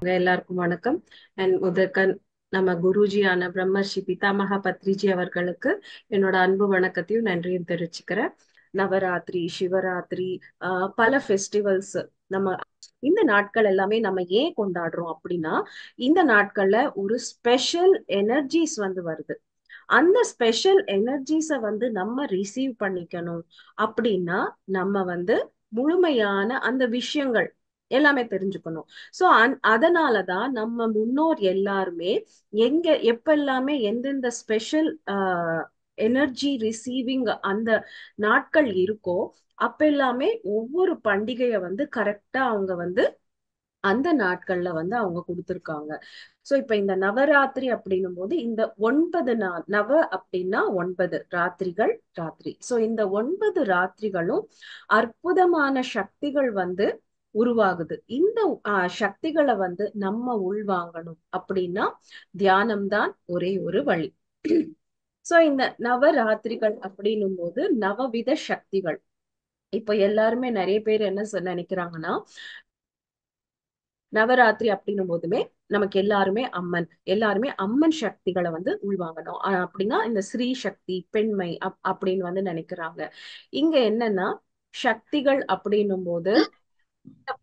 எல்லாருக்கும் வணக்கம். அண்ட் முதற்க நம்ம குருஜியான பிரம்மர்ஷி பிதாமகா பத்ரிஜி அவர்களுக்கு என்னோட அன்பு வணக்கத்தையும் நன்றியும் தெரிவிச்சுக்கிறேன். நவராத்திரி, சிவராத்திரி, பல ஃபெஸ்டிவல்ஸ் நம்ம இந்த நாட்கள் எல்லாமே நம்ம ஏன் கொண்டாடுறோம் அப்படின்னா, இந்த நாட்கள்ல ஒரு ஸ்பெஷல் எனர்ஜிஸ் வருது. அந்த ஸ்பெஷல் எனர்ஜிஸை நம்ம ரிசீவ் பண்ணிக்கணும் அப்படின்னா நம்ம முழுமையான அந்த விஷயங்கள் எல்லாமே தெரிஞ்சுக்கணும். சோ அதனாலதான் நம்ம முன்னோர் எல்லாருமே எப்ப எல்லாமே எந்தெந்த ஸ்பெஷல் எனர்ஜி ரிசீவிங் அந்த நாட்கள் இருக்கோ அப்ப எல்லாமே ஒவ்வொரு பண்டிகைய கரெக்டா அவங்க அந்த நாட்கள்ல அவங்க கொடுத்திருக்காங்க. சோ இப்ப இந்த நவராத்திரி அப்படின்னும் போது இந்த 9 நாள், நவ அப்படின்னா 9 ராத்திரிகள், ராத்திரி. சோ இந்த 9 ராத்திரிகளும் அற்புதமான சக்திகள் உருவாகுது. இந்த சக்திகளை நம்ம உள்வாங்கணும் அப்படின்னா தியானம்தான் ஒரே ஒரு வழி. சோ இந்த நவராத்திரிகள் அப்படின்னும் போது நவவித சக்திகள். இப்ப எல்லாருமே நிறைய பேர் என்ன நினைக்கிறாங்கன்னா, நவராத்திரி அப்படின்னும் போதுமே நமக்கு எல்லாருமே அம்மன் சக்திகளை உள்வாங்கணும். அப்படின்னா இந்த ஸ்ரீ சக்தி, பெண்மை அப்படின்னு நினைக்கிறாங்க. இங்க என்னன்னா சக்திகள் அப்படின்னும் போது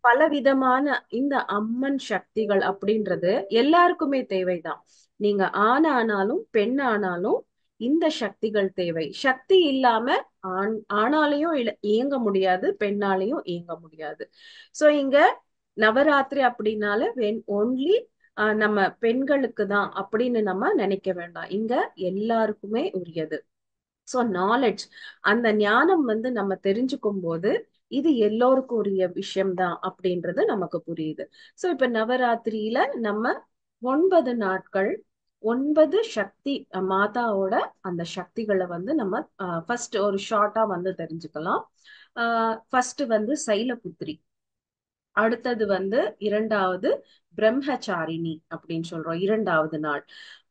பலவிதமான இந்த அம்மன் சக்திகள் அப்படின்றது எல்லாருக்குமே தேவைதான். நீங்க ஆணானாலும் பெண் ஆனாலும் இந்த சக்திகள் தேவை. சக்தி இல்லாம ஆணாலையும் இயங்க முடியாது, பெண்ணாலையும் இயங்க முடியாது. சோ இங்க நவராத்திரி அப்படின்னால ஒன்லி நம்ம பெண்களுக்கு தான் அப்படின்னு நம்ம நினைக்க வேண்டாம். இங்க எல்லாருக்குமே உரியது. சோ நாலேஜ், அந்த ஞானம் நம்ம தெரிஞ்சுக்கும் போது இது எல்லோருக்கும் உரிய விஷயம்தான் அப்படின்றது நமக்கு புரியுது. சோ இப்ப நவராத்திரியில நம்ம 9 நாட்கள் 9 சக்தி மாதாவோட அந்த சக்திகளை நம்ம ஃபர்ஸ்ட் ஒரு ஷார்ட்டா தெரிஞ்சுக்கலாம். ஃபர்ஸ்ட் சைலபுத்திரி, அடுத்தது இரண்டாவது பிரம்மச்சாரிணி அப்படின்னு சொல்றோம் இரண்டாவது நாள்.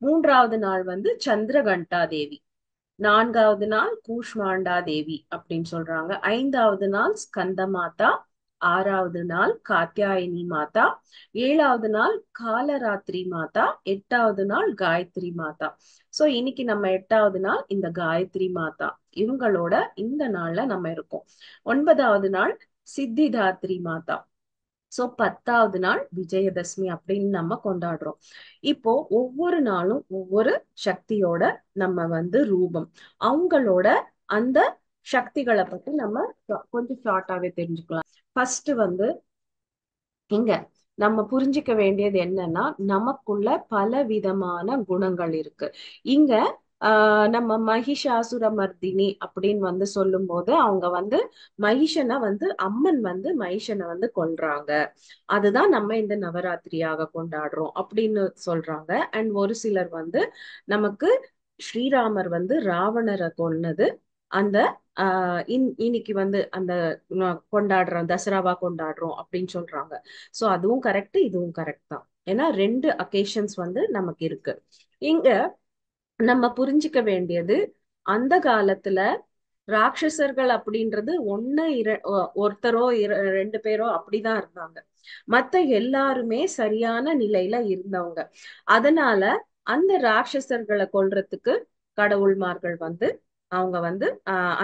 மூன்றாவது நாள் சந்திரகண்டா தேவி, நான்காவது நாள் கூஷ்மாண்டா தேவி அப்படின்னு சொல்றாங்க. ஐந்தாவது நாள் ஸ்கந்த மாதா, ஆறாவது நாள் காத்யாயனி மாதா, ஏழாவது நாள் காலராத்திரி மாதா, எட்டாவது நாள் காயத்ரி மாதா. சோ இன்னைக்கு நம்ம எட்டாவது நாள் இந்த காயத்ரி மாதா இவங்களோட இந்த நாள்ல நம்ம இருக்கோம். 9வது நாள் சித்திதாத்ரி மாதா. சோ 10வது நாள் விஜயதசமி அப்படின்னு நம்ம கொண்டாடுறோம். இப்போ ஒவ்வொரு நாளும் ஒவ்வொரு சக்தியோட நம்ம ரூபம், அவங்களோட அந்த சக்திகளை பத்தி நம்ம கொஞ்சம் ஷார்ட்டாவே தெரிஞ்சுக்கலாம். ஃபர்ஸ்ட் இங்க நம்ம புரிஞ்சுக்க வேண்டியது என்னன்னா, நமக்குள்ள பல விதமான குணங்கள் இருக்கு. இங்க நம்ம மகிஷாசுர மர்தினி அப்படின்னு சொல்லும் போது அவங்க மகிஷனை அம்மன் மகிஷனை கொல்றாங்க. அதுதான் நம்ம இந்த நவராத்திரியாக கொண்டாடுறோம் அப்படின்னு சொல்றாங்க. அண்ட் ஒரு சிலர் நமக்கு ஸ்ரீராமர் ராவணரை கொன்னது அந்த இன்னைக்கு அந்த கொண்டாடுறோம், தசராவா கொண்டாடுறோம் அப்படின்னு சொல்றாங்க. சோ அதுவும் கரெக்ட், இதுவும் கரெக்ட் தான். ஏன்னா 2 அகேஷன்ஸ் நமக்கு இருக்கு. இங்க நம்ம புரிஞ்சுக்க வேண்டியது, அந்த காலத்துல ராட்சசர்கள் அப்படின்றது ஒருத்தரோ 2 பேரோ அப்படிதான் இருந்தாங்க. மத்த எல்லாருமே சரியான நிலையில இருந்தவங்க. அதனால அந்த ராட்சசர்களை கொல்றதுக்கு கடவுள்மார்கள் அவங்க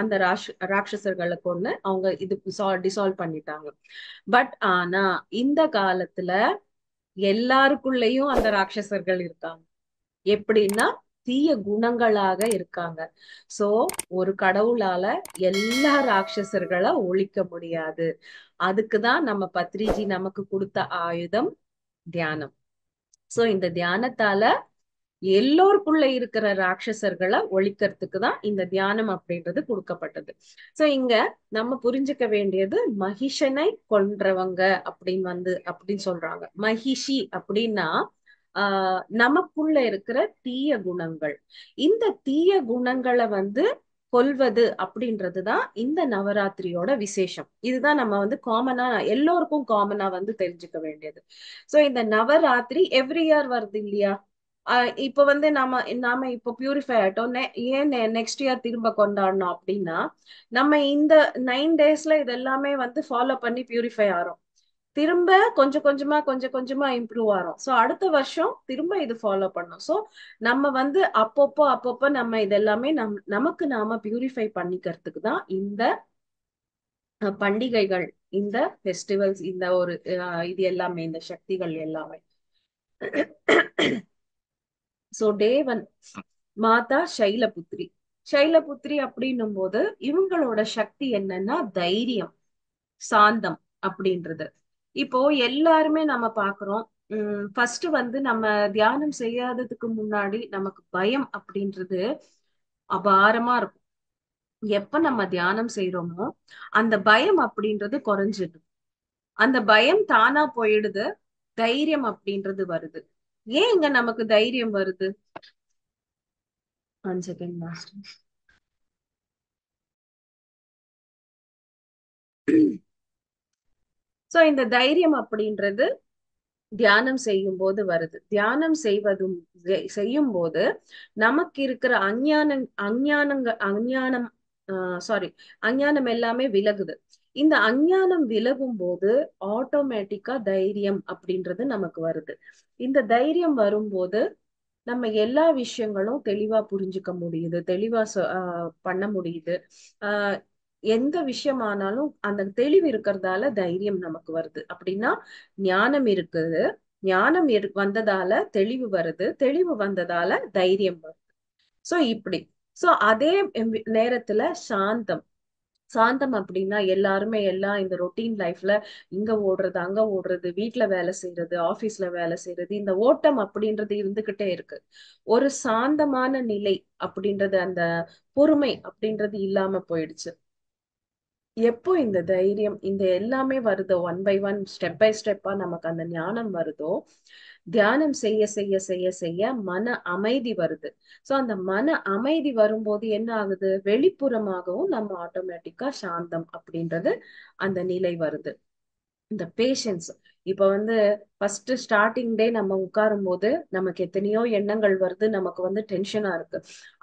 அந்த ராட்சசர்களை கொன்னு அவங்க இது டிசால்வ் பண்ணிட்டாங்க. பட் ஆனா இந்த காலத்துல எல்லாருக்குள்ளயும் அந்த ராட்சசர்கள் இருக்காங்க. எப்படின்னா தீய குணங்களாக இருக்காங்க. சோ ஒரு கடவுளால எல்லா ராட்சசர்களை ஒழிக்க முடியாது. அதுக்குதான் நம்ம பத்ரிஜி நமக்கு கொடுத்த ஆயுதம் தியானம். சோ இந்த தியானத்தால எல்லோருக்குள்ள இருக்கிற ராட்சசர்களை ஒழிக்கிறதுக்கு தான் இந்த தியானம் அப்படின்றது கொடுக்கப்பட்டது. சோ இங்க நம்ம புரிஞ்சுக்க வேண்டியது, மகிஷனை கொன்றவங்க அப்படின்னு சொல்றாங்க. மகிஷி அப்படின்னா நமக்குள்ள இருக்கிற தீய குணங்கள். இந்த தீய குணங்களை கொல்வது அப்படின்றதுதான் இந்த நவராத்திரியோட விசேஷம். இதுதான் நம்ம காமனா எல்லோருக்கும் காமனா தெரிஞ்சுக்க வேண்டியது. சோ இந்த நவராத்திரி எவ்ரி இயர் வருது இல்லையா? இப்ப வந்து நாம நாம இப்போ பியூரிஃபை ஆயிட்டோம். ஏன் நெக்ஸ்ட் இயர் திரும்ப கொண்டாடணும் அப்படின்னா, நம்ம இந்த 9 டேஸ்ல இதெல்லாமே வந்து ஃபாலோ பண்ணி பியூரிஃபை ஆறோம். திரும்ப கொஞ்சம் கொஞ்சமா கொஞ்சம் கொஞ்சமா இம்ப்ரூவ் ஆறோம். சோ அடுத்த வருஷம் திரும்ப இது ஃபாலோ பண்ணோம். சோ நம்ம வந்து அப்பப்போ அப்பப்போ நம்ம இதெல்லாமே நமக்கு நாம பியூரிஃபை பண்ணிக்கிறதுக்கு தான் இந்த பண்டிகைகள், இந்த ஃபெஸ்டிவல்ஸ், இந்த ஒரு இது எல்லாமே, இந்த சக்திகள் எல்லாமே. சோ டே 1 மாதா சைலபுத்ரி. சைலபுத்ரி அப்படின்னும் போது இவங்களோட சக்தி என்னன்னா தைரியம், சாந்தம் அப்படின்றது. இப்போ எல்லாருமே நம்ம பாக்குறோம். ஃபர்ஸ்ட் வந்து நம்ம தியானம் செய்யாததுக்கு முன்னாடி நமக்கு பயம் அப்படின்றது அபாரமா இருக்கும். எப்ப நம்ம தியானம் செய்யறோமோ அந்த பயம் அப்படின்றது குறைஞ்சிடுது. அந்த பயம் தானா போயிடுது. தைரியம் அப்படின்றது வருது. ஏன் இங்க நமக்கு தைரியம் வருது? 1 செகண்ட் மாஸ்டர். சோ இந்த தைரியம் அப்படின்றது தியானம் செய்யும் போது வருது. தியானம் செய்யும் போது நமக்கு இருக்கிற அஞ்ஞானம், சாரி, அஞ்ஞானம் எல்லாமே விலகுது. இந்த அஞ்ஞானம் விலகும் போது ஆட்டோமேட்டிக்கா தைரியம் அப்படின்றது நமக்கு வருது. இந்த தைரியம் வரும்போது நம்ம எல்லா விஷயங்களும் தெளிவா புரிஞ்சுக்க முடியுது, தெளிவா பண்ண முடியுது. ஆஹ் எந்த விஷயமானாலும் அந்த தெளிவு இருக்கிறதால தைரியம் நமக்கு வருது. அப்படின்னா ஞானம் இருக்குது, வந்ததால தெளிவு வருது, தெளிவு வந்ததால தைரியம் வருது. சோ இப்படி. சோ அதே நேரத்துல சாந்தம். சாந்தம் அப்படின்னா எல்லாருமே எல்லாம் இந்த ரொட்டீன் லைஃப்ல இங்க ஓடுறது, அங்க ஓடுறது, வீட்ல வேலை செய்யறது, ஆபீஸ்ல வேலை செய்யறது, இந்த ஓட்டம் அப்படின்றது இருந்துகிட்டே இருக்கு. ஒரு சாந்தமான நிலை அப்படின்றது, அந்த பொறுமை அப்படின்றது இல்லாம போயிடுச்சு. எப்போ இந்த தைரியம், இந்த எல்லாமே வருதோ, one by one, step by ஸ்டெப்பா நமக்கு அந்த ஞானம் வருதோ, தியானம் செய்ய செய்ய செய்ய செய்ய மன அமைதி வருது. சோ அந்த மன அமைதி வரும்போது என்ன ஆகுது? வெளிப்புறமாகவும் நம்ம ஆட்டோமேட்டிக்கா சாந்தம் அப்படின்றது அந்த நிலை வருது. இந்த பேஷன்ஸ். இப்ப வந்து ஃபர்ஸ்ட் ஸ்டார்டிங் டே நம்ம உட்காரும் போது நமக்கு எத்தனையோ எண்ணங்கள் வருது, நமக்கு வந்து டென்ஷனா இருக்கு.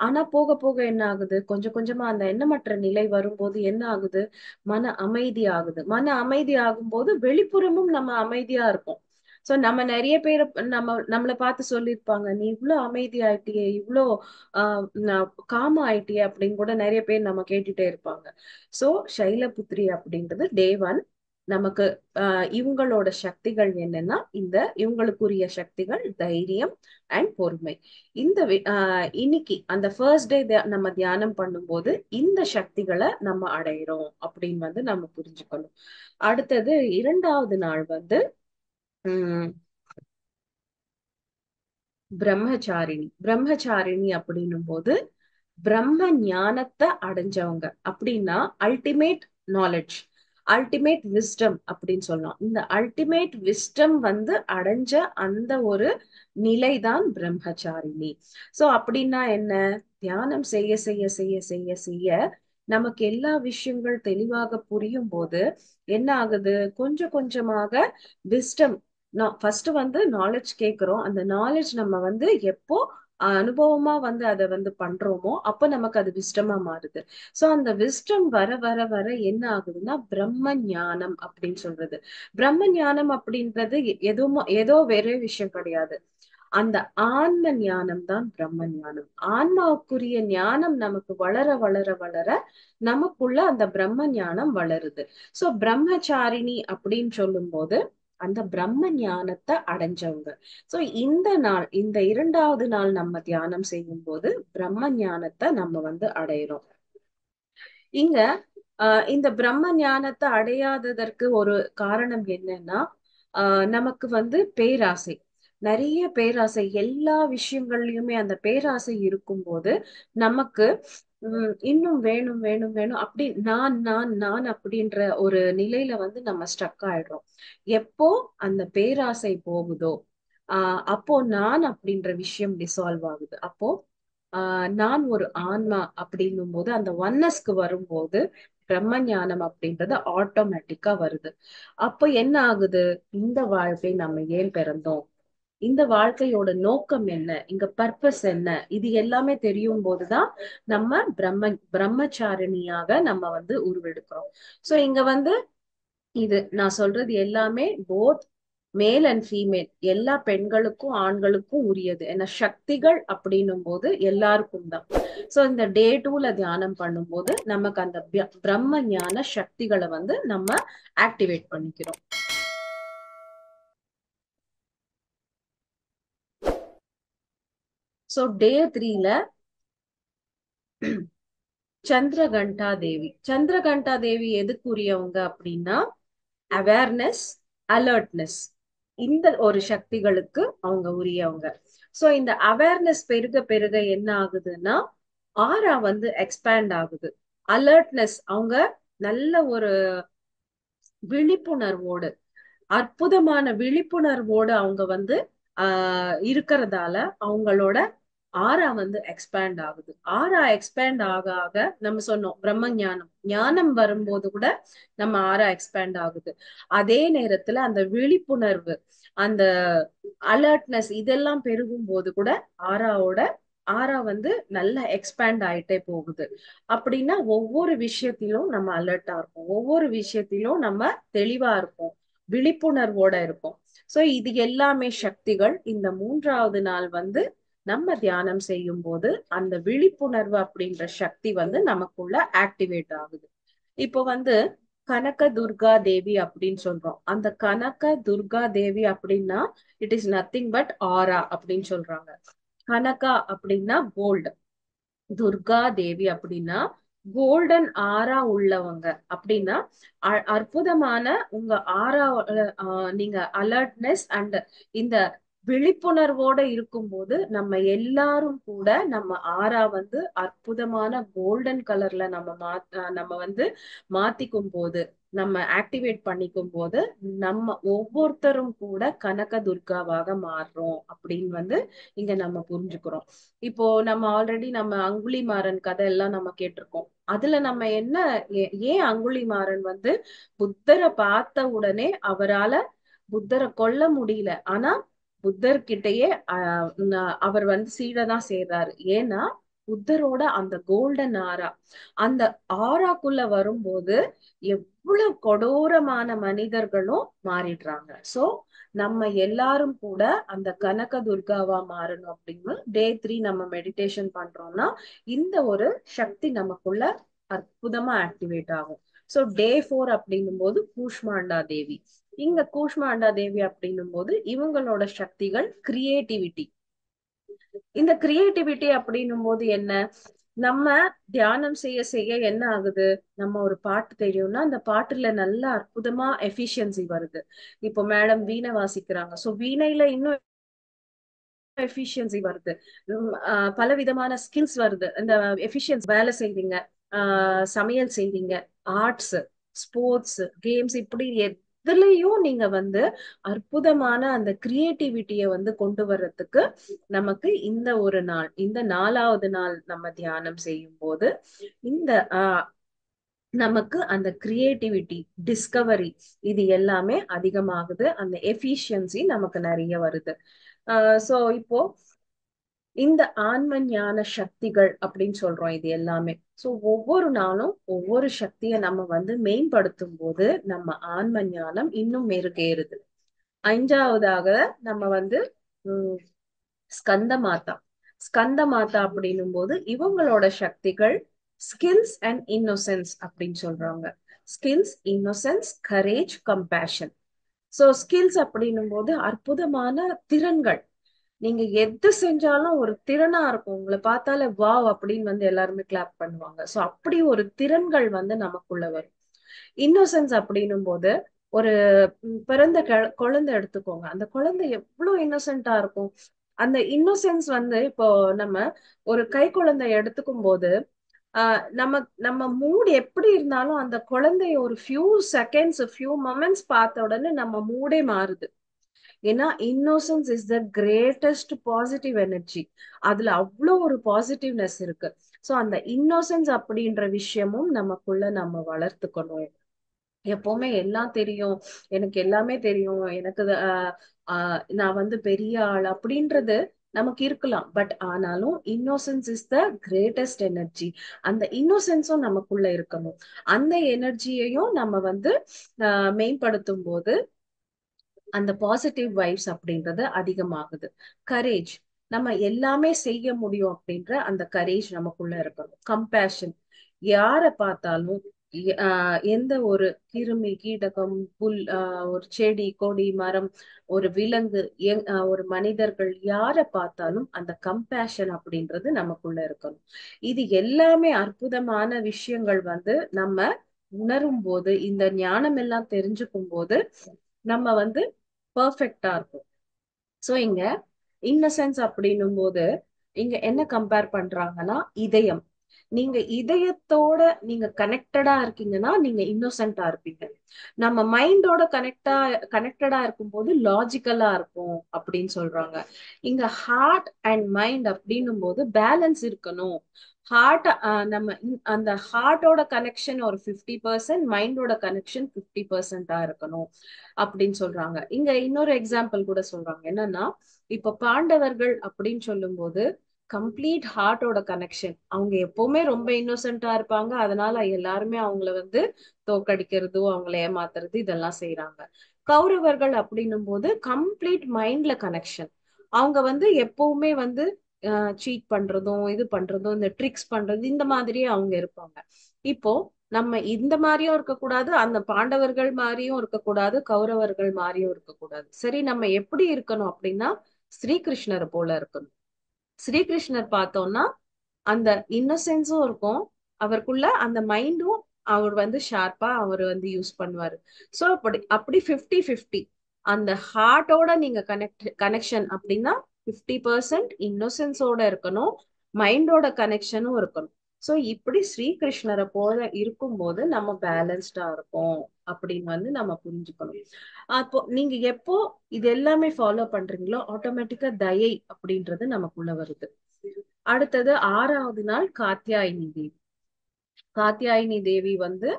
ஆனா போக போக என்ன ஆகுது? கொஞ்சம் கொஞ்சமா அந்த எண்ணமற்ற நிலை வரும்போது என்ன ஆகுது? மன அமைதி ஆகுது. மன அமைதி ஆகும்போது வெளிப்புறமும் நம்ம அமைதியா இருப்போம். சோ நம்ம நிறைய பேர் நம்மளை பார்த்து சொல்லியிருப்பாங்க, நீ இவ்ளோ அமைதி ஆயிட்டியே, இவ்ளோ காம ஆயிட்டியே அப்படின்னு கூட நிறைய பேர் நம்ம கேட்டுட்டே இருப்பாங்க. சோ சைலபுத்ரி அப்படின்றது டே 1 நமக்கு இவங்களோட சக்திகள் என்னன்னா, இவங்களுக்குரிய சக்திகள் தைரியம் அண்ட் பொறுமை. இன்னைக்கு அந்த ஃபர்ஸ்ட் டே நம்ம தியானம் பண்ணும்போது இந்த சக்திகளை நம்ம அடையிறோம் அப்படின்னு வந்து நம்ம புரிஞ்சுக்கணும். அடுத்தது 2வது நாள் வந்து உம் பிரம்மச்சாரிணி. பிரம்மச்சாரிணி அப்படின்னும் போது பிரம்ம ஞானத்தை அடைஞ்சவங்க அப்படின்னா அல்டிமேட் நாலேஜ், அல்டிமேட் விஸ்டம் அப்படின்னு சொல்லலாம். இந்த அல்டிமேட் விஸ்டம் வந்து அடைஞ்ச அந்த ஒரு நிலைதான் பிரம்மச்சாரிணி. சோ அப்படின்னா என்ன? தியானம் செய்ய செய்ய செய்ய செய்ய செய்ய நமக்கு எல்லா விஷயங்கள் தெளிவாக புரியும் போது என்ன ஆகுது? கொஞ்சம் கொஞ்சமாக விஸ்டம். ஃபர்ஸ்ட் வந்து நாலேஜ் கேட்கிறோம். அந்த நாலேஜ் நம்ம வந்து எப்போ அனுபவமா வந்து அதை வந்து பண்றோமோ அப்ப நமக்கு அது விஸ்டமா மாறுது. சோ அந்த விஸ்டம் வர வர வர என்ன ஆகுதுன்னா பிரம்ம ஞானம் அப்படின்னு சொல்றது. பிரம்ம ஞானம் அப்படின்றது ஏதோ வேற விஷயம் கிடையாது. அந்த ஆன்ம ஞானம் தான் பிரம்ம ஞானம். ஆன்மாவுக்குரிய ஞானம் நமக்கு வளர வளர வளர நமக்குள்ள அந்த பிரம்ம ஞானம் வளருது. சோ பிரம்மச்சாரிணி அப்படின்னு சொல்லும் போது அந்த பிரம்ம ஞானத்தை அடைஞ்சவங்க. சோ இந்த நாள், இந்த 2வது நாள் நம்ம தியானம் செய்யும் போது பிரம்ம ஞானத்தை நம்ம வந்து அடையிறோம். இங்க இந்த பிரம்ம ஞானத்தை அடையாததற்கு ஒரு காரணம் என்னன்னா, நமக்கு வந்து பேராசை, நிறைய பேராசை, எல்லா விஷயங்கள்லயுமே அந்த பேராசை இருக்கும்போது நமக்கு இன்னும் வேணும் வேணும் வேணும் அப்படி நான் அப்படின்ற ஒரு நிலையில வந்து நம்ம ஸ்டக் ஆயிடுறோம். எப்போ அந்த பேராசை போகுதோ அப்போ நான் அப்படின்ற விஷயம் டிசால்வ் ஆகுது. அப்போ நான் ஒரு ஆன்மா அப்படின்னும் போது அந்த ஒன்னஸ்க்கு வரும்போது பிரம்ம ஞானம் அப்படின்றது ஆட்டோமேட்டிக்கா வருது. அப்போ என்ன ஆகுது? இந்த வாழ்க்கை நம்ம ஏன் பிறந்தோம்? இந்த வாழ்க்கையோட நோக்கம் என்ன, இங்க பர்பஸ் என்ன, இது எல்லாமே தெரியும் போதுதான் நம்ம பிரம்மச்சாரிணியாக நம்ம வந்து உருவெடுக்கிறோம். சோ இங்க வந்து இது நான் சொல்றது எல்லாமே போத் மேல் அண்ட் ஃபீமேல், எல்லா பெண்களுக்கும் ஆண்களுக்கும் உரியது. ஏன்னா சக்திகள் அப்படின்னும் போது எல்லாருக்கும் தான். சோ இந்த டே 2ல தியானம் பண்ணும்போது நமக்கு அந்த பிரம்ம ஞான சக்திகளை வந்து நம்ம ஆக்டிவேட் பண்ணிக்கிறோம். சோ டே 3ல சந்திரகண்டா தேவி. சந்திரகண்டா தேவி எதுக்குரியவங்க அப்படின்னா அவேர்னஸ், அலர்ட்னஸ், இந்த ஒரு சக்திகளுக்கு அவங்க உரியவங்க. சோ இந்த அவேர்னஸ் பெருக பெருக என்ன ஆகுதுன்னா ஆரா வந்து எக்ஸ்பேண்ட் ஆகுது. அலர்ட்னஸ், அவங்க நல்ல ஒரு விழிப்புணர்வோடு, அற்புதமான விழிப்புணர்வோடு அவங்க வந்து இருக்கிறதால அவங்களோட ஆறா வந்து எக்ஸ்பேண்ட் ஆகுது. ஆறா எக்ஸ்பேண்ட் ஆக ஆக நம்ம சொன்னோம் பிரம்ம ஞானம், ஞானம் வரும்போது கூட நம்ம ஆறா எக்ஸ்பேண்ட் ஆகுது. அதே நேரத்துல அந்த விழிப்புணர்வு, அந்த அலர்ட்னஸ் இதெல்லாம் பெருகும் போது கூட ஆறாவோட ஆறா வந்து நல்லா எக்ஸ்பேண்ட் ஆயிட்டே போகுது. அப்படின்னா ஒவ்வொரு விஷயத்திலும் நம்ம அலர்ட்டா இருப்போம், ஒவ்வொரு விஷயத்திலும் நம்ம தெளிவா இருப்போம், விழிப்புணர்வோட இருப்போம். சோ இது எல்லாமே சக்திகள் இந்த 3வது நாள் வந்து நம்ம தியானம் செய்யும் போது அந்த விழிப்புணர்வு அப்படின்ற சக்தி வந்து நமக்குள்ள ஆக்டிவேட் ஆகுது. இப்போ வந்து கனக துர்கா தேவி அப்படின்னு சொல்றோம். அந்த கனக துர்கா தேவி அப்படின்னா இட் இஸ் நத்திங் பட் ஆரா அப்படின்னு சொல்றாங்க. கனகா அப்படின்னா கோல்டு, துர்கா தேவி அப்படின்னா கோல்டன் ஆரா உள்ளவங்க. அப்படின்னா அற்புதமான உங்க ஆரா, நீங்க அலர்ட்னஸ் அண்ட் இந்த விழிப்புணர்வோட இருக்கும்போது நம்ம எல்லாரும் கூட நம்ம ஆரா வந்து அற்புதமான கோல்டன் கலர்ல நம்ம வந்து மாத்திக்கும் போது, நம்ம ஆக்டிவேட் பண்ணிக்கும் போது நம்ம ஒவ்வொருத்தரும் கூட கனக துர்காவாக மாறுறோம் அப்படின்னு வந்து இங்க நம்ம புரிஞ்சுக்கிறோம். இப்போ நம்ம ஆல்ரெடி நம்ம அங்குலிமாறன் கதை எல்லாம் நம்ம கேட்டிருக்கோம். அதுல நம்ம என்ன, ஏன் அங்குலிமாறன் வந்து புத்தரை பார்த்த உடனே அவரால புத்தரை கொல்ல முடியல, ஆனா புத்தர்கிட்டயே அவர் வந்து சீடதான் சேர்றாரு. ஏன்னா புத்தரோட அந்த கோல்டன் ஆரா, அந்த ஆராக்குள்ள வரும்போது எவ்வளவு கொடூரமான மனிதர்களும் மாறிடுறாங்க. சோ நம்ம எல்லாரும் கூட அந்த கனக துர்காவா மாறணும் அப்படின்னு டே 3 நம்ம மெடிடேஷன் பண்றோம்னா இந்த ஒரு சக்தி நமக்குள்ள அற்புதமா ஆக்டிவேட் ஆகும். சோ டே 4 அப்படின்னும் போது கூஷ்மாண்டா தேவி. இங்க கூஷ்மாண்டா தேவி அப்படின்னும் போது இவங்களோட சக்திகள் கிரியேட்டிவிட்டி. இந்த கிரியேட்டிவிட்டி அப்படின்னும் போது என்ன, நம்ம தியானம் செய்ய செய்ய என்ன ஆகுது, நம்ம ஒரு பாட்டு தெரியும்னா அந்த பாட்டுல நல்ல அற்புதமா எஃபிஷியன்சி வருது. இப்போ மேடம் வீணை வாசிக்கிறாங்க, சோ வீணையில இன்னும் எஃபிஷியன்சி வருது. பல விதமான ஸ்கில்ஸ் வருது. இந்த எஃபிஷியன்சி வேலை செய்றீங்க, சமையல் செய்றீங்க, ஆர்ட்ஸ், ஸ்போர்ட்ஸ், கேம்ஸ், இப்படி எதுலயும் நீங்க வந்து அற்புதமான அந்த கிரியேட்டிவிட்டிய வந்து கொண்டு வர்றதுக்கு நமக்கு இந்த ஒரு நாள், இந்த 4வது நாள் நம்ம தியானம் செய்யும் போது இந்த நமக்கு அந்த கிரியேட்டிவிட்டி, டிஸ்கவரி இது எல்லாமே அதிகமாகுது. அந்த எஃபிஷியன்சி நமக்கு நிறைய வருது. சோ இப்போ இந்த ஆன்ம ஞான சக்திகள் அப்படின்னு சொல்றோம் இது எல்லாமே. சோ ஒவ்வொரு நாளும் ஒவ்வொரு சக்தியை நம்ம வந்து மேம்படுத்தும் போது நம்ம ஆன்ம ஞானம் இன்னும் மெருகேறுது. 5வதாக நம்ம வந்து உம் ஸ்கந்த மாதா. ஸ்கந்த மாதா அப்படின்னும் போது இவங்களோட சக்திகள் ஸ்கில்ஸ் அண்ட் இன்னோசென்ஸ் அப்படின்னு சொல்றாங்க. Skills, innocence, courage, compassion. So skills அப்படின்னும் போது அற்புதமான திறன்கள். நீங்க எது செஞ்சாலும் ஒரு திறனா இருக்கும், உங்களை பார்த்தாலே வாவ் அப்படின்னு வந்து எல்லாருமே கிளாப் பண்ணுவாங்க. சோ அப்படி ஒரு திறன்கள் வந்து நமக்குள்ள வரும். இன்னோசென்ஸ் அப்படின்னும் போது ஒரு பிறந்த குழந்தை எடுத்துக்கோங்க, அந்த குழந்தை எவ்வளவு இன்னோசென்ட்டா இருக்கும். அந்த இன்னோசென்ஸ் வந்து இப்போ நம்ம ஒரு கை குழந்தை எடுத்துக்கும் போது நம்ம நம்ம மூட் எப்படி இருந்தாலும் அந்த குழந்தைய ஒரு ஃபியூ செகண்ட்ஸ், ஃபியூ மொமெண்ட்ஸ் பார்த்த உடனே நம்ம மூடே மாறுது. ஏன்னா innocence is the greatest positive energy. அதுல அவ்வளோ ஒரு பாசிட்டிவ்னஸ் இருக்கு. சோ அந்த இன்னோசன்ஸ் அப்படின்ற விஷயமும் நமக்குள்ள நம்ம வளர்த்துக்கணும். எப்பவுமே எல்லாம் தெரியும், எனக்கு எல்லாமே தெரியும், எனக்கு நான் வந்து பெரிய ஆள் அப்படின்றது நமக்கு இருக்கலாம். பட் ஆனாலும் innocence is the greatest energy. அந்த இன்னோசன்ஸும் நமக்குள்ள இருக்கணும். அந்த எனர்ஜியையும் நம்ம வந்து மேம்படுத்தும் போது அந்த பாசிட்டிவ் வைப்ஸ் அப்படின்றது அதிகமாகுது. கரேஜ், நம்ம எல்லாமே செய்ய முடியும் அப்படின்ற அந்த கரேஜ் நமக்குள்ள இருக்கணும். கம்பேஷன், யாரை பார்த்தாலும் எந்த ஒரு கிருமி கீடகம் புல் ஒரு செடி கொடி மரம் ஒரு விலங்கு ஒரு மனிதர்கள் யாரை பார்த்தாலும் அந்த கம்பேஷன் அப்படின்றது நமக்குள்ள இருக்கணும். இது எல்லாமே அற்புதமான விஷயங்கள் வந்து நம்ம உணரும் போது, இந்த ஞானம் எல்லாம் தெரிஞ்சுக்கும் போது நம்ம வந்து பர்ஃபெக்டா இருக்கும். சோ இங்க இன்னசென்ஸ் அப்படின்னும் போது இங்க என்ன கம்பேர் பண்றாங்கன்னா இதயம். நீங்க இதயத்தோட நீங்க கனெக்டடா இருக்கீங்கன்னா நீங்க இன்னோசென்டா இருப்பீங்க. நம்ம மைண்டோட கனெக்டடா இருக்கும்போது லாஜிக்கலா இருக்கும் அப்படின்னு சொல்றாங்க. இங்க ஹார்ட் அண்ட் மைண்ட் அப்படின்னும் போது பேலன்ஸ் இருக்கணும். ஹார்ட் நம்ம அந்த ஹார்ட்டோட கனெக்ஷன் ஒரு 50%, மைண்டோட கனெக்ஷன் 50%ஆ இருக்கணும் அப்படின்னு சொல்றாங்க. இங்க இன்னொரு எக்ஸாம்பிள் கூட சொல்றாங்க. என்னன்னா இப்ப பாண்டவர்கள் அப்படின்னு சொல்லும் போது கம்ப்ளீட் ஹார்ட்டோட கனெக்ஷன். அவங்க எப்பவுமே ரொம்ப இன்னோசென்ட்டா இருப்பாங்க. அதனால எல்லாருமே அவங்கள வந்து தோக்கடிக்கிறதோ அவங்கள ஏமாத்துறது இதெல்லாம் செய்யறாங்க. கௌரவர்கள் அப்படின்னும் போது கம்ப்ளீட் மைண்ட்ல கனெக்ஷன். அவங்க வந்து எப்பவுமே வந்து சீட் பண்றதும் இது பண்றதும் இந்த ட்ரிக்ஸ் பண்றது இந்த மாதிரியே அவங்க இருப்பாங்க. இப்போ நம்ம இந்த மாதிரியும் இருக்கக்கூடாது, அந்த பாண்டவர்கள் மாதிரியும் இருக்கக்கூடாது, கௌரவர்கள் மாதிரியும் இருக்கக்கூடாது. சரி, நம்ம எப்படி இருக்கணும் அப்படின்னா ஸ்ரீகிருஷ்ணரை போல இருக்கணும். ஸ்ரீகிருஷ்ணர் பார்த்தோம்னா அந்த இன்னசென்ஸும் இருக்கும், அவருக்குள்ள அந்த மைண்டும் அவர் வந்து ஷார்ப்பா அவர் வந்து யூஸ் பண்ணுவாரு. சோ அப்படி அப்படி 50-50 அந்த ஹார்ட்டோட நீங்க கனெக்ஷன் அப்படின்னா 50% இன்னோசென்ஸோட இருக்கணும், மைண்டோட கனெக்ஷனும் இருக்கணும். சோ இப்படி ஸ்ரீகிருஷ்ணரை போல இருக்கும்போது நம்ம பேலன்ஸ்டா இருக்கோம் அப்படின்னு வந்து நம்ம புரிஞ்சுக்கணும். அப்போ நீங்க எப்போ இது எல்லாமே ஃபாலோ பண்றீங்களோ ஆட்டோமேட்டிக்கா தயை அப்படின்றது நமக்குள்ள வருது. அடுத்தது 6வது நாள் காத்யாயினி தேவி. காத்யாயினி தேவி வந்து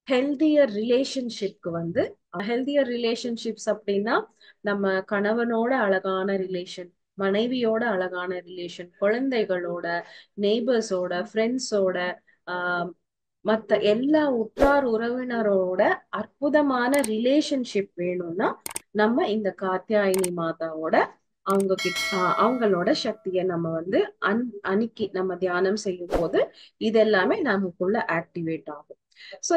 ஹெல்தியர் ரிலேஷன்ஷிப்க்கு வந்து ஹெல்தியர் ரிலேஷன்ஷிப்ஸ் அப்படின்னா நம்ம கணவனோட அழகான ரிலேஷன், மனைவியோட அழகான ரிலேஷன், குழந்தைகளோட, நெய்பர்ஸோட, ஃப்ரெண்ட்ஸோட, ஆஹ் மத்த எல்லா உற்றார் உறவினரோட அற்புதமான ரிலேஷன்ஷிப் வேணும்னா நம்ம இந்த காத்யாயினி மாதாவோட அவங்களோட சக்தியை நம்ம வந்து அணுக்கி நம்ம தியானம் செய்யும் போது இதெல்லாமே நமக்குள்ள ஆக்டிவேட் ஆகும். சோ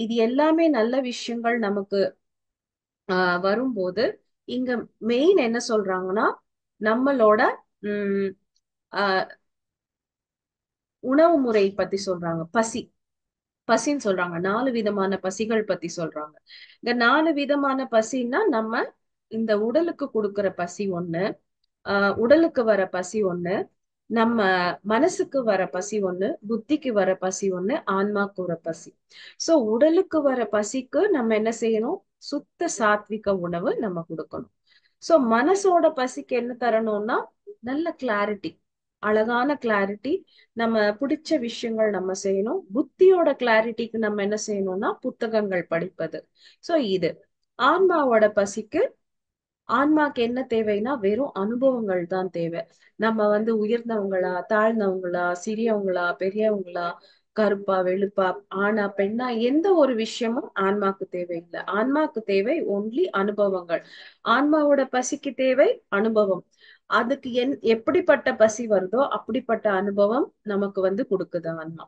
இது எல்லாமே நல்ல விஷயங்கள் நமக்கு வரும்போது இங்க மெயின் என்ன சொல்றாங்கன்னா நம்மளோட உம் ஆஹ் உணவு முறை பத்தி சொல்றாங்க. பசின்னு சொல்றாங்க. 4 விதமான பசிகள் பத்தி சொல்றாங்க. இந்த 4 விதமான பசின்னா நம்ம இந்த உடலுக்கு கொடுக்கிற பசி ஒண்ணு, உடலுக்கு வர பசி ஒண்ணு, நம்ம மனசுக்கு வர பசி ஒண்ணு, புத்திக்கு வர பசி ஒண்ணு, ஆன்மாக்கு வர பசி. சோ உடலுக்கு வர பசிக்கு நம்ம என்ன செய்யணும்? சுத்த சாத்விக உணவு நம்ம கொடுக்கணும். சோ மனசோட பசிக்கு என்ன தரணும்னா நல்ல கிளாரிட்டி, அழகான கிளாரிட்டி, நம்ம பிடிச்ச விஷயங்கள் நம்ம செய்யணும். புத்தியோட கிளாரிட்டிக்கு நம்ம என்ன செய்யணும்னா புத்தகங்கள் படிப்பது. சோ இது ஆன்மாவோட பசிக்கு, ஆன்மாக்கு என்ன தேவைன்னா வெறும் அனுபவங்கள் தான் தேவை. நம்ம வந்து உயர்ந்தவங்களா தாழ்ந்தவங்களா சிறியவங்களா பெரியவங்களா கருப்பா வெளுப்பா ஆணா பெண்ணா எந்த ஒரு விஷயமும் ஆன்மாக்கு தேவையில்லை. ஆன்மாக்கு தேவை ஒன்லி அனுபவங்கள். ஆன்மாவோட பசிக்கு தேவை அனுபவம். அதுக்கு எப்படிப்பட்ட பசி வருதோ அப்படிப்பட்ட அனுபவம் நமக்கு வந்து கொடுக்குது ஆன்மா.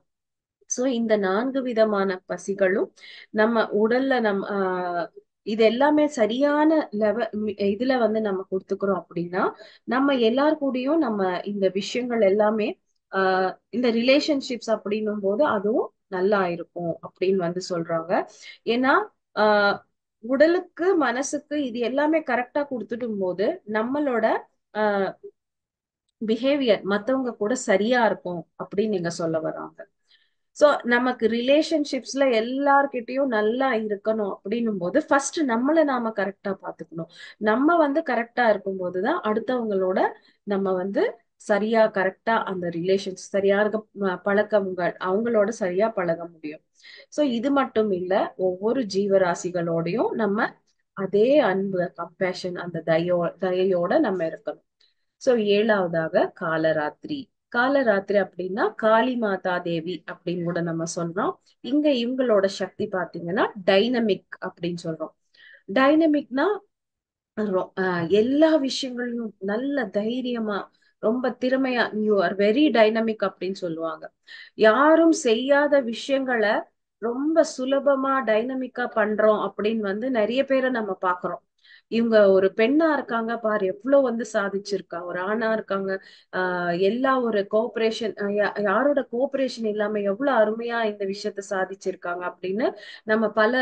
சோ இந்த 4 விதமான பசிகளும் நம்ம உடல்ல இது எல்லாமே சரியான இதுல வந்து நம்ம கொடுத்துக்கிறோம் அப்படின்னா நம்ம எல்லார் கூடயும் நம்ம இந்த விஷயங்கள் எல்லாமே இந்த ரிலேஷன்ஷிப்ஸ் அப்படின்னும் போது அதுவும் நல்லா இருக்கும் அப்படின்னு வந்து சொல்றாங்க. ஏன்னா ஆஹ் உடலுக்கு மனசுக்கு இது எல்லாமே கரெக்டா கொடுத்துட்டும் போது நம்மளோட ஆஹ் பிஹேவியர் மத்தவங்க கூட சரியா இருக்கும் அப்படின்னு நீங்க சொல்ல வராங்க. சோ நமக்கு ரிலேஷன்ஷிப்ஸ்ல எல்லார்கிட்டயும் நல்லா இருக்கணும் அப்படின்னும் போது ஃபர்ஸ்ட் நம்மள நாம கரெக்டா பாத்துக்கணும். நம்ம வந்து கரெக்டா இருக்கும் போதுதான் அடுத்தவங்களோட நம்ம வந்து சரியா கரெக்டா அந்த ரிலேஷன்ஸ் சரியாக பழக்கங்கள் அவங்களோட சரியா பழக முடியும். சோ இது மட்டும் இல்ல, ஒவ்வொரு ஜீவராசிகளோடையும் நம்ம அதே அன்பு, கம்பேஷன், அந்த தயையோட நம்ம இருக்கணும். சோ ஏழாவதாக காலராத்திரி. காலராத்திரி அப்படின்னா காளி மாதா தேவி அப்படின்னு கூட நம்ம சொல்றோம். இங்க இவங்களோட சக்தி பாத்தீங்கன்னா டைனமிக் அப்படின்னு சொல்றோம். டைனமிக்னா எல்லா விஷயங்களையும் நல்ல தைரியமா, ரொம்ப திறமையா, யூ ஆர் வெரி டைனமிக் அப்படின்னு சொல்லுவாங்க. யாரும் செய்யாத விஷயங்களை ரொம்ப சுலபமா டைனமிக்கா பண்றோம் அப்படின்னு வந்து நிறைய பேரை நம்ம பாக்குறோம். இவங்க ஒரு பெண்ணா இருக்காங்க பாரு, எவ்வளவு வந்து சாதிச்சிருக்கா. ஒரு ஆணா இருக்காங்க, எல்லா ஒரு கோஆபரேஷன், யாரோட கோஆபரேஷன் இல்லாம எவ்வளவு அருமையா இந்த விஷயத்த சாதிச்சிருக்காங்க அப்படின்னு நம்ம பல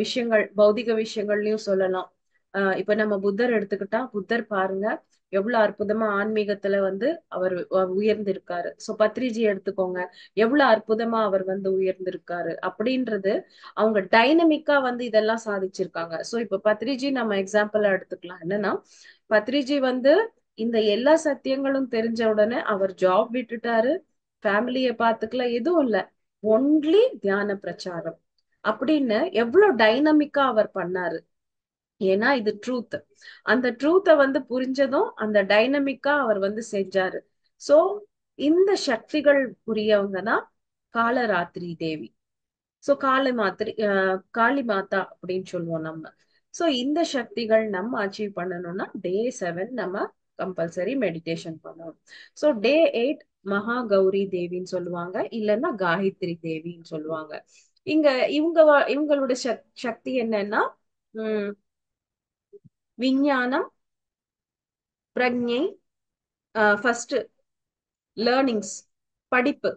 விஷயங்கள், பௌதிக விஷயங்கள்லயும் சொல்லலாம். இப்ப நம்ம புத்தர் எடுத்துக்கிட்டா, புத்தர் பாருங்க எவ்வளவு அற்புதமா ஆன்மீகத்துல வந்து அவர் உயர்ந்திருக்காரு. சோ பத்ரிஜி எடுத்துக்கோங்க, எவ்வளவு அற்புதமா அவர் வந்து உயர்ந்திருக்காரு அப்படின்றது. அவங்க டைனமிக்கா வந்து இதெல்லாம் சாதிச்சிருக்காங்க. சோ இப்ப பத்ரிஜி நம்ம எக்ஸாம்பிளா எடுத்துக்கலாம். என்னன்னா, பத்ரிஜி வந்து இந்த எல்லா சத்தியங்களும் தெரிஞ்ச உடனே அவர் ஜாப் விட்டுட்டாரு, ஃபேமிலிய பாத்துக்கல, எதுவும் இல்ல, ஒன்லி தியான பிரச்சாரம் அப்படின்னு எவ்வளவு டைனமிக்கா அவர் பண்ணாரு. ஏன்னா இது ட்ரூத். அந்த ட்ரூத்தை வந்து புரிஞ்சதும் அந்த டைனமிக்கா அவர் வந்து செஞ்சாரு. சோ இந்த சக்திகள் புரியவங்க தான் காலராத்திரி தேவி. சோ காளி மாதா அப்படின்னு சொல்லுவோம் நம்ம. சோ இந்த சக்திகள் நம்ம அச்சீவ் பண்ணணும்னா டே 7 நம்ம கம்பல்சரி மெடிடேஷன் பண்ணணும். சோ டே 8 மகா கௌரி தேவின்னு சொல்லுவாங்க, இல்லைன்னா காயத்ரி தேவின்னு சொல்லுவாங்க. இங்க இவங்களோட சக்தி என்னன்னா, உம் விஞ்ஞானம், பிரக்ஞை, ஃபர்ஸ்ட் லேர்னிங்ஸ், படிப்பு,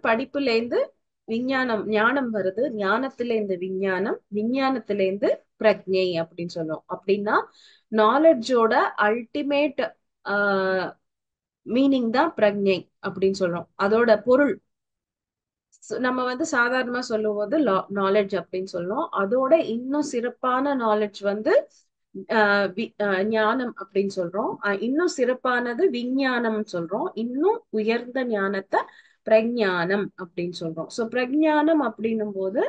படிப்புல இருந்து விஞ்ஞானம், ஞானம் வருது, ஞானத்துல இருந்து விஞ்ஞானம், விஞ்ஞானத்துல இருந்து பிரக்ஞை அப்படின்னு சொல்லுவோம். அப்படின்னா நாலெட்ஜோட அல்டிமேட் மீனிங் தான் பிரக்ஞை அப்படின்னு சொல்றோம். அதோட பொருள் நம்ம வந்து சாதாரணமா சொல்லும் போது நாலெட்ஜ் அப்படின்னு சொல்லுவோம். அதோட இன்னும் சிறப்பான நாலெட்ஜ் வந்து ஞானம் அப்படின்னு சொல்றோம். இன்னும் சிறப்பானது விஞ்ஞானம் சொல்றோம். இன்னும் உயர்ந்த ஞானத்தை பிரஞானம் அப்படின்னு சொல்றோம். சோ பிரஞானம் அப்படின்னும் போது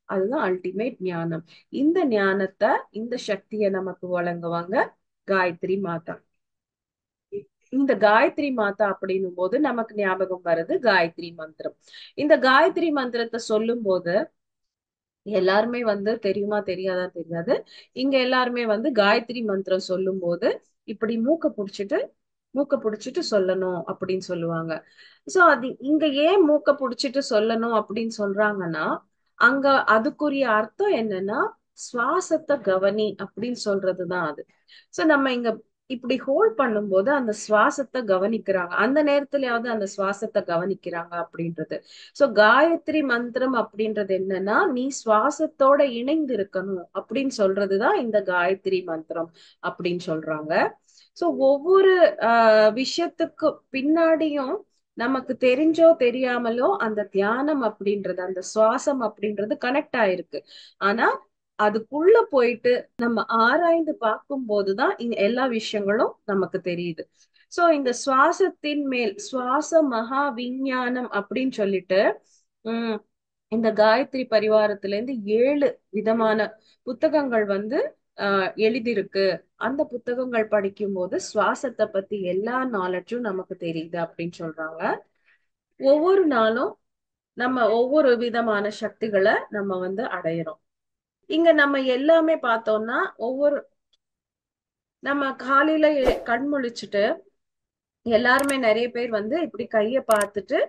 அதுதான் அல்டிமேட் ஞானம். இந்த ஞானத்தை, இந்த சக்தியை நமக்கு வழங்குவாங்க காயத்ரி மாதா. இந்த காயத்ரி மாதா அப்படின்னும் போது நமக்கு ஞாபகம் வருது காயத்ரி மந்திரம். இந்த காயத்ரி மந்திரத்தை சொல்லும் போது எல்லாருமே வந்து தெரியுமா தெரியாதா தெரியாது, இங்க எல்லாருமே வந்து காயத்ரி மந்திரம் சொல்லும் போது இப்படி மூக்க புடிச்சிட்டு சொல்லணும் அப்படின்னு சொல்லுவாங்க. சோ அது இங்க ஏன் மூக்க புடிச்சிட்டு சொல்லணும் அப்படின்னு சொல்றாங்கன்னா, அங்க அதுக்குரிய அர்த்தம் என்னன்னா சுவாசத்தை கவனி அப்படின்னு சொல்றதுதான் அது. சோ நம்ம இங்க இப்படி ஹோல்ட் பண்ணும்போது அந்த சுவாசத்தை கவனிக்கிறாங்க, அந்த நேரத்திலயாவது அந்த சுவாசத்தை கவனிக்கிறாங்க அப்படின்றது. சோ காயத்ரி மந்திரம் அப்படின்றது என்னன்னா, நீ சுவாசத்தோட இணைந்து இருக்கணும் அப்படின்னு சொல்றதுதான் இந்த காயத்ரி மந்திரம் அப்படின்னு சொல்றாங்க. சோ ஒவ்வொரு விஷயத்துக்கு பின்னாடியும் நமக்கு தெரிஞ்சோ தெரியாமலோ அந்த தியானம் அப்படின்றது, அந்த சுவாசம் அப்படின்றது கனெக்ட் ஆயிருக்கு. ஆனா அதுக்குள்ள போயிட்டு நம்ம ஆராய்ந்து பார்க்கும் போதுதான் எல்லா விஷயங்களும் நமக்கு தெரியுது. சோ இந்த சுவாசத்தின் மேல் சுவாச மகா விஞ்ஞானம் அப்படின்னு சொல்லிட்டு உம் இந்த காயத்ரி பரிவாரத்துல இருந்து 7 விதமான புத்தகங்கள் வந்து எழுதியிருக்கு. அந்த புத்தகங்கள் படிக்கும் போது சுவாசத்தை பத்தி எல்லா நாலேஜும் நமக்கு தெரியுது அப்படின்னு சொல்றாங்க. ஒவ்வொரு நாளும் நம்ம ஒவ்வொரு விதமான சக்திகளை நம்ம வந்து அடையிறோம். இங்க நம்ம எல்லாமே பார்த்தோம்னா நம்ம காலையில கண் முழிச்சுட்டு எல்லாருமே நிறைய பேர் வந்து இப்படி கைய பார்த்துட்டு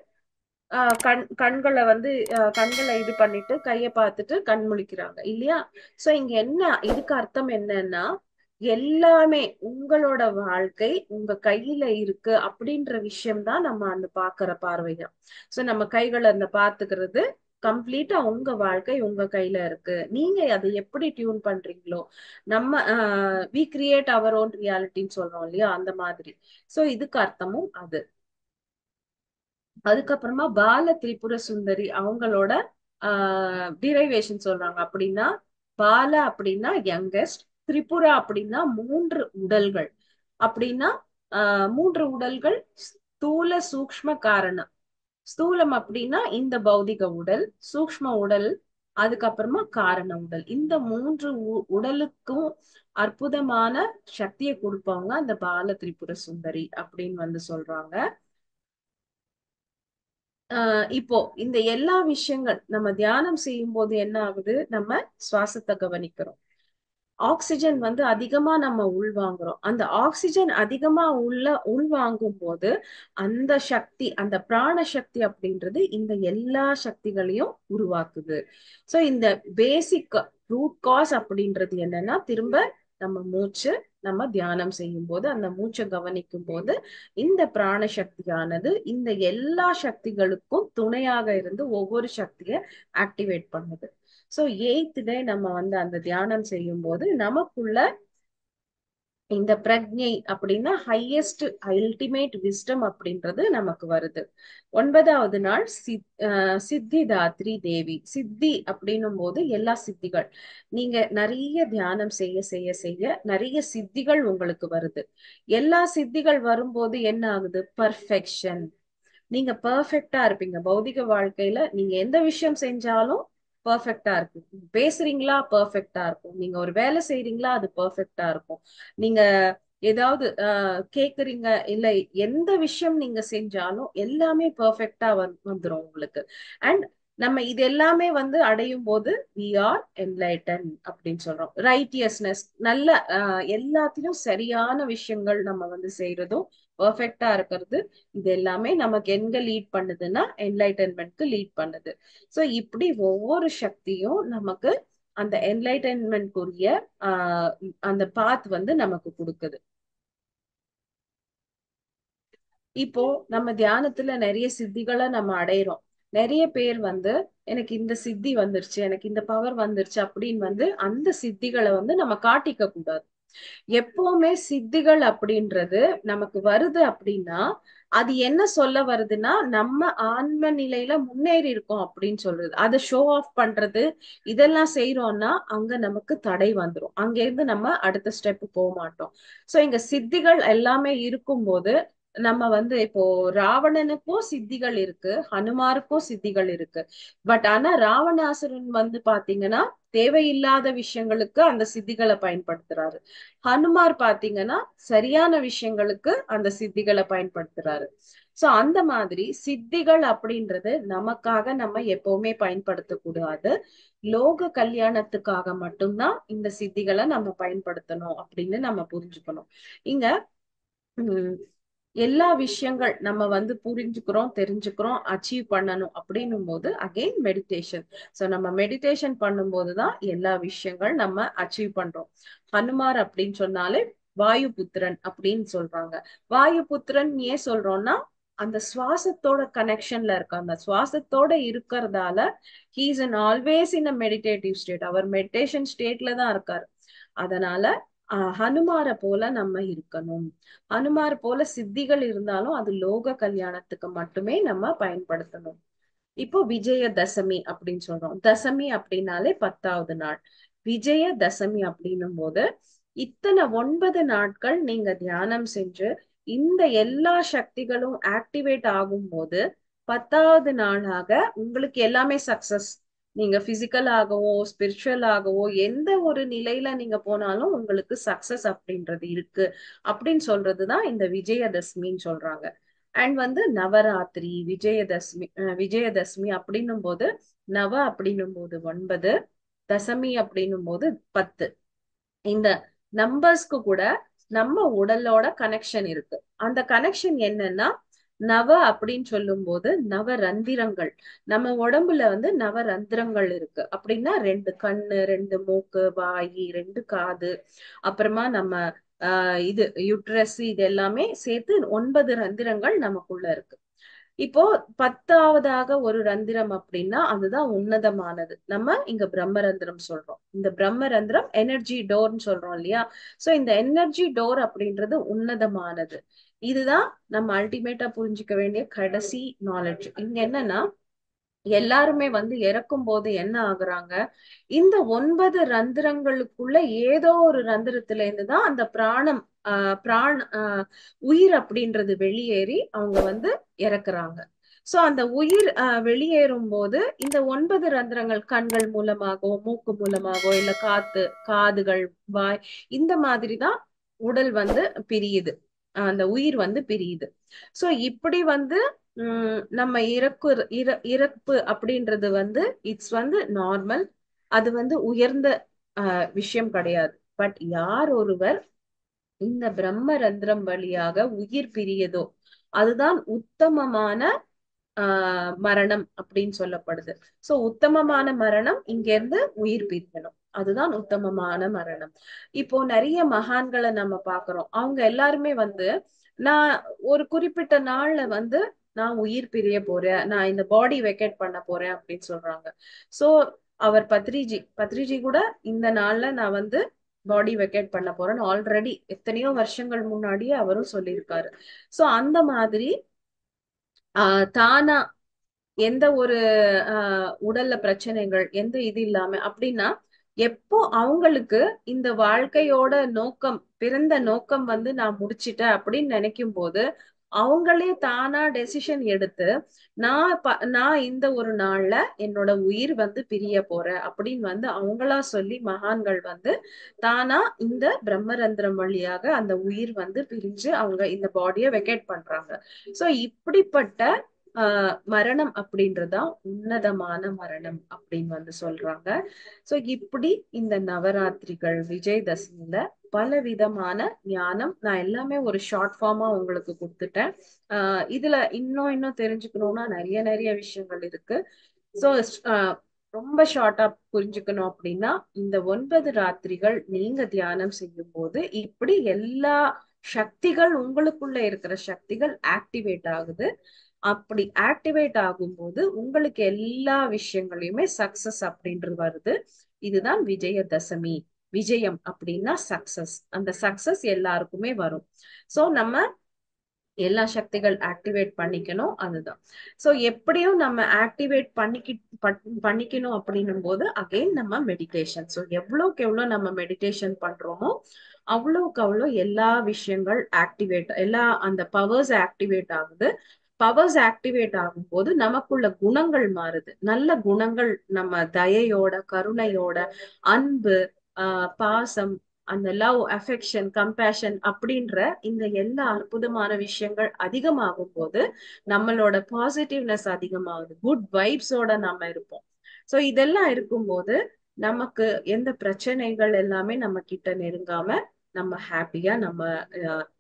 கண்களை வந்து கண்களை இது பண்ணிட்டு கைய பார்த்துட்டு கண் முழிக்கிறாங்க இல்லையா? சோ இங்க என்ன இதுக்கு அர்த்தம் என்னன்னா, எல்லாமே உங்களோட வாழ்க்கை உங்க கையில இருக்கு அப்படின்ற விஷயம்தான் நம்ம அந்த பாக்குற பார்வைதான். சோ நம்ம கைகளை அந்த பாத்துக்கிறது கம்ப்ளீட்டா உங்க வாழ்க்கை உங்க கையில இருக்கு. நீங்க அதை எப்படி டியூன் பண்றீங்களோ, நம்ம வி கிரியேட் அவர் ஓன் ரியாலிட்டின்னு சொல்றோம் இல்லையா, அந்த மாதிரி. சோ இதுக்கு அர்த்தமும் அது. அதுக்கப்புறமா பால திரிபுர சுந்தரி அவங்களோட டிரைவேஷன் சொல்றாங்க. அப்படின்னா பால அப்படின்னா யங்கஸ்ட், திரிபுரா அப்படின்னா 3 உடல்கள். அப்படின்னா மூன்று உடல்கள் ஸ்தூல சூக்ஷ்ம காரணம். ஸ்தூலம் அப்படின்னா இந்த பௌதிக உடல், சூக்ஷ்ம உடல், அதுக்கப்புறமா காரண உடல். இந்த மூன்று உடலுக்கும் அற்புதமான சக்தியை கொடுப்பவங்க அந்த பால திரிபுர சுந்தரி அப்படின்னு வந்து சொல்றாங்க. இப்போ இந்த எல்லா விஷயங்கள் நம்ம தியானம் செய்யும் போது என்ன ஆகுது, நம்ம சுவாசத்தை கவனிக்கிறோம். ஆக்சிஜன் வந்து அதிகமா நம்ம உள்வாங்குறோம். அந்த ஆக்சிஜன் அதிகமா உள்வாங்கும் போது அந்த சக்தி, அந்த பிராண சக்தி அப்படின்றது இந்த எல்லா சக்திகளையும் உருவாக்குது. சோ இந்த பேசிக் ரூட் காஸ் அப்படின்றது என்னன்னா, திரும்ப நம்ம மூச்சு, நம்ம தியானம் செய்யும் போது அந்த மூச்சை கவனிக்கும் போது இந்த பிராண சக்தியானது இந்த எல்லா சக்திகளுக்கும் துணையாக இருந்து ஒவ்வொரு சக்தியை ஆக்டிவேட் பண்ணுது. சோ எய்த் டே நம்ம வந்து அந்த தியானம் செய்யும் போது நமக்குள்ள இந்த பிரக்ஞை அப்படின்னா ஹையஸ்ட் அல்டிமேட் விஸ்டம் அப்படின்றது நமக்கு வருது. 9வது நாள் சித்திதாத்ரி தேவி. சித்தி அப்படின்னும் போது எல்லா சித்திகள், நீங்க நிறைய தியானம் செய்ய செய்ய செய்ய நிறைய சித்திகள் உங்களுக்கு வருது. எல்லா சித்திகள் வரும்போது என்ன ஆகுது, பர்ஃபெக்ஷன். நீங்க பெர்ஃபெக்ட்டா இருப்பீங்க பௌதிக வாழ்க்கையில. நீங்க எந்த விஷயம் செஞ்சாலும் பெர்ஃபெக்ட்டா இருக்கு. பேசுறீங்களா, பெர்ஃபெக்ட்டா இருக்கும். நீங்க ஒரு வேலை செய்றீங்களா, அது பெர்ஃபெக்ட்டா இருக்கும். நீங்க ஏதாவது கேக்குறீங்க, இல்ல எந்த விஷயம் நீங்க செஞ்சாலும் எல்லாமே பெர்ஃபெக்ட்டா வந்துரும் உங்களுக்கு. அண்ட் நம்ம இது எல்லாமே வந்து அடையும் போது வி ஆர் என்லைட்டன் அப்படின்னு சொல்றோம். ரைட்டியஸ்னஸ், நல்ல எல்லாத்திலும் சரியான விஷயங்கள் நம்ம வந்து செய்யறதும் பெர்ஃபெக்ட்டா இருக்கிறது, இது எல்லாமே நமக்கு எங்க லீட் பண்ணுதுன்னா என்லைட்டன்மெண்ட்க்கு லீட் பண்ணுது. சோ இப்படி ஒவ்வொரு சக்தியும் நமக்கு அந்த என்லைட்டன்மெண்ட்க்குரிய ஆஹ் அந்த பாத் வந்து நமக்கு கொடுக்குது. இப்போ நம்ம தியானத்துல நிறைய சித்திகளை நம்ம அடையிறோம். நிறைய பேர் வந்து எனக்கு இந்த சித்தி வந்துருச்சு, எனக்கு இந்த பவர் வந்துருச்சு அப்படின்னு வந்து அந்த சித்திகளை வந்து நம்ம காட்டிக்க கூடாது. எப்பவுமே சித்திகள் அப்படின்றது நமக்கு வருது அப்படின்னா அது என்ன சொல்ல வருதுன்னா நம்ம ஆன்ம நிலையில முன்னேறி இருக்கோம் அப்படின்னு சொல்றது. அதை ஷோ ஆஃப் பண்றது இதெல்லாம் செய்யறோம்னா அங்க நமக்கு தடை வந்துரும். அங்க இருந்து நம்ம அடுத்த ஸ்டெப் போக மாட்டோம். சோ இங்க சித்திகள் எல்லாமே இருக்கும்போது நம்ம வந்து இப்போ ராவணனுக்கும் சித்திகள் இருக்கு, ஹனுமாருக்கும் சித்திகள் இருக்கு. பட் ஆனா ராவணாசுரன் வந்து பாத்தீங்கன்னா தேவையில்லாத விஷயங்களுக்கு அந்த சித்திகளை பயன்படுத்துறாரு. ஹனுமார் பாத்தீங்கன்னா சரியான விஷயங்களுக்கு அந்த சித்திகளை பயன்படுத்துறாரு. சோ அந்த மாதிரி சித்திகள் அப்படின்றது நமக்காக நம்ம எப்பவுமே பயன்படுத்தக்கூடாது. லோக கல்யாணத்துக்காக மட்டும்தான் இந்த சித்திகளை நம்ம பயன்படுத்தணும் அப்படின்னு நம்ம புரிஞ்சுக்கணும். இங்க உம் எல்லா விஷயங்கள் நம்ம வந்து புரிஞ்சுக்கிறோம், தெரிஞ்சுக்கிறோம், அச்சீவ் பண்ணணும் அப்படின்னும் போது அகெயின் மெடிடேஷன். சோ நம்ம மெடிடேஷன் பண்ணும்போதுதான் எல்லா விஷயங்கள் நம்ம அச்சீவ் பண்றோம். ஹனுமார் அப்படின்னு சொன்னாலே வாயு புத்திரன் அப்படின்னு சொல்றாங்க. வாயு புத்திரன் ஏன் சொல்றோம்னா அந்த சுவாசத்தோட கனெக்ஷன்ல இருக்க, அந்த சுவாசத்தோட இருக்கிறதால he's on always in a meditative state. அவர் மெடிடேஷன் ஸ்டேட்ல தான் இருக்காரு. அதனால ஹனுமாரை போல நம்ம இருக்கணும். அனுமார் போல சித்திகள் இருந்தாலும் அது லோக கல்யாணத்துக்கு மட்டுமே நம்ம பயன்படுத்தணும். இப்போ விஜய தசமி அப்படின்னு சொல்றோம். தசமி அப்படின்னாலே 10வது நாள். விஜய தசமி அப்படின்னும் போது இத்தனை 9 நாட்கள் நீங்க தியானம் செஞ்சு இந்த எல்லா சக்திகளும் ஆக்டிவேட் ஆகும் போது 10வது நாளாக உங்களுக்கு எல்லாமே சக்சஸ். நீங்க பிசிக்கல் ஆகவோ ஸ்பிரிச்சுவல் ஆகவோ எந்த ஒரு நிலையில நீங்க போனாலும் உங்களுக்கு சக்சஸ் அப்படின்றது இருக்கு அப்படின்னு சொல்றதுதான் இந்த விஜயதசமின்னு சொல்றாங்க. அண்ட் வந்து நவராத்திரி, விஜயதசமி அப்படின்னும் போது நவ அப்படின்னும் போது 9, தசமி அப்படின்னும் போது 10. இந்த நம்பர்ஸ்க்கு கூட நம்ம உடலோட கனெக்ஷன் இருக்கு. அந்த கனெக்ஷன் என்னன்னா நவ அப்படின்னு சொல்லும் போது நவரந்திரங்கள். நம்ம உடம்புல வந்து நவரந்திரங்கள் இருக்கு அப்படின்னா 2 கண்ணு, 2 மூக்கு, வாயி, 2 காது, அப்புறமா நம்ம இது யுட்ரஸ், இது எல்லாமே சேர்த்து 9 ரந்திரங்கள் நமக்குள்ள இருக்கு. இப்போ 10வதாக ஒரு ரந்திரம் அப்படின்னா அதுதான் உன்னதமானது. நம்ம இங்க பிரம்மரந்திரம் சொல்றோம். இந்த பிரம்மரந்திரம் எனர்ஜி டோர்னு சொல்றோம் இல்லையா. சோ இந்த எனர்ஜி டோர் அப்படின்றது உன்னதமானது. இதுதான் நம்ம அல்டிமேட்டா புரிஞ்சுக்க வேண்டிய கடைசி நாலேஜ். இங்க என்னன்னா எல்லாருமே வந்து இறக்கும் போது என்ன ஆகுறாங்க, இந்த 9 ரந்திரங்களுக்குள்ள ஏதோ ஒரு ரந்திரத்துல இருந்துதான் அந்த பிராணம் பிராண் உயிர் அப்படின்றது வெளியேறி அவங்க வந்து இறக்குறாங்க. சோ அந்த உயிர் வெளியேறும் போது இந்த 9 ரந்திரங்கள் கண்கள் மூலமாகவோ மூக்கு மூலமாகவோ இல்ல காதுகள் வாய் இந்த மாதிரி தான் உடல் வந்து பிரியுது. அந்த உயிர் வந்து பிரியுது. சோ இப்படி வந்து நம்ம இறப்பு அப்படின்றது வந்து இட்ஸ் வந்து நார்மல். அது வந்து உயர்ந்த விஷயம் கிடையாது. பட் யார் ஒருவர் இந்த பிரம்ம ரந்திரம் வழியாக உயிர் பிரியதோ அதுதான் உத்தமமான மரணம் அப்படின்னு சொல்லப்படுது. சோ உத்தமமான மரணம் இங்க இருந்து உயிர் பிரியணும், அதுதான் உத்தமமான மரணம். இப்போ நிறைய மகான்களை நம்ம பாக்குறோம். அவங்க எல்லாருமே வந்து நான் ஒரு குறிப்பிட்ட நாள்ல வந்து நான் உயிர் பிரிய போறேன், நான் இந்த பாடி வெக்கேட் பண்ண போறேன் அப்படின்னு சொல்றாங்க. சோ அவர் பத்ரிஜி கூட இந்த நாள்ல நான் வந்து பாடி வெக்கேட் பண்ண போறேன்னு ஆல்ரெடி எத்தனையோ வருஷங்கள் முன்னாடியே அவரும் சொல்லியிருக்காரு. சோ அந்த மாதிரி தானா எந்த ஒரு உடல்ல பிரச்சனைகள் எந்த இது இல்லாம அப்படின்னா எப்போ அவங்களுக்கு இந்த வாழ்க்கையோட நோக்கம் பிறந்த நோக்கம் வந்து நான் முடிச்சிட்டேன் அப்படின்னு நினைக்கும் போது அவங்களே தானா டெசிஷன் எடுத்து நான் இந்த ஒரு நாள்ல என்னோட உயிர் வந்து பிரிய போறேன் அப்படின்னு வந்து அவங்களா சொல்லி மகான்கள் வந்து தானா இந்த பிரம்மரந்திரம் வழியாக அந்த உயிர் வந்து பிரிஞ்சு அவங்க இந்த பாடியை வெக்கேட் பண்றாங்க. சோ இப்படிப்பட்ட மரணம் அப்படின்றதுதான் உன்னதமான மரணம் அப்படின்னு வந்து சொல்றாங்க. சோ இப்படி இந்த நவராத்திரிகள் விஜயதசமியில பல விதமான ஞானம் நான் எல்லாமே ஒரு ஷார்ட் ஃபார்மா உங்களுக்கு கொடுத்துட்டேன். இதுல இன்னும் தெரிஞ்சுக்கணும்னா நிறைய நிறைய விஷயங்கள் இருக்கு. சோ ரொம்ப ஷார்ட்டா புரிஞ்சுக்கணும் அப்படின்னா இந்த 9 ராத்திரிகள் நீங்க தியானம் செய்யும் போது இப்படி எல்லா சக்திகள் உங்களுக்குள்ள இருக்கிற சக்திகள் ஆக்டிவேட் ஆகுது. அப்படி ஆக்டிவேட் ஆகும்போது உங்களுக்கு எல்லா விஷயங்களையுமே சக்சஸ் அப்படின்றது வருது. இதுதான் விஜயதசமி. விஜயம் அப்படின்னா சக்சஸ். அந்த சக்சஸ் எல்லாருக்குமே வரும். சோ நம்ம எல்லா சக்திகள் ஆக்டிவேட் பண்ணிக்கணும், அதுதான். சோ எப்படியும் நம்ம ஆக்டிவேட் பண்ணிக்கணும் அப்படின்னும் போது அகைன் நம்ம மெடிடேஷன். சோ எவ்வளவுக்கு எவ்வளவு நம்ம மெடிடேஷன் பண்றோமோ அவ்வளவுக்கு அவ்வளவு எல்லா விஷயங்கள் எல்லா அந்த பவர்ஸ் ஆக்டிவேட் ஆகுது. பவர்ஸ் ஆக்டிவேட் ஆகும் போது நமக்குள்ள குணங்கள் மாறுது. நல்ல குணங்கள், நம்ம தயையோட கருணையோட அன்பு, பாசம், அந்த லவ் அஃபெக்ஷன் கம்பேஷன் அப்படின்ற இந்த எல்லா அற்புதமான விஷயங்கள் அதிகமாகும் போது நம்மளோட பாசிட்டிவ்னஸ் அதிகமாகுது. குட் வைப்ஸோட நம்ம இருப்போம். சோ இதெல்லாம் இருக்கும்போது நமக்கு எந்த பிரச்சனைகள் எல்லாமே நம்ம கிட்ட நெருங்காம நம்ம ஹாப்பியா நம்ம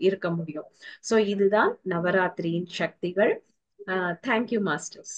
இருக்க முடியும். சோ இதுதான் நவராத்திரியின் சக்திகள். Thank you masters.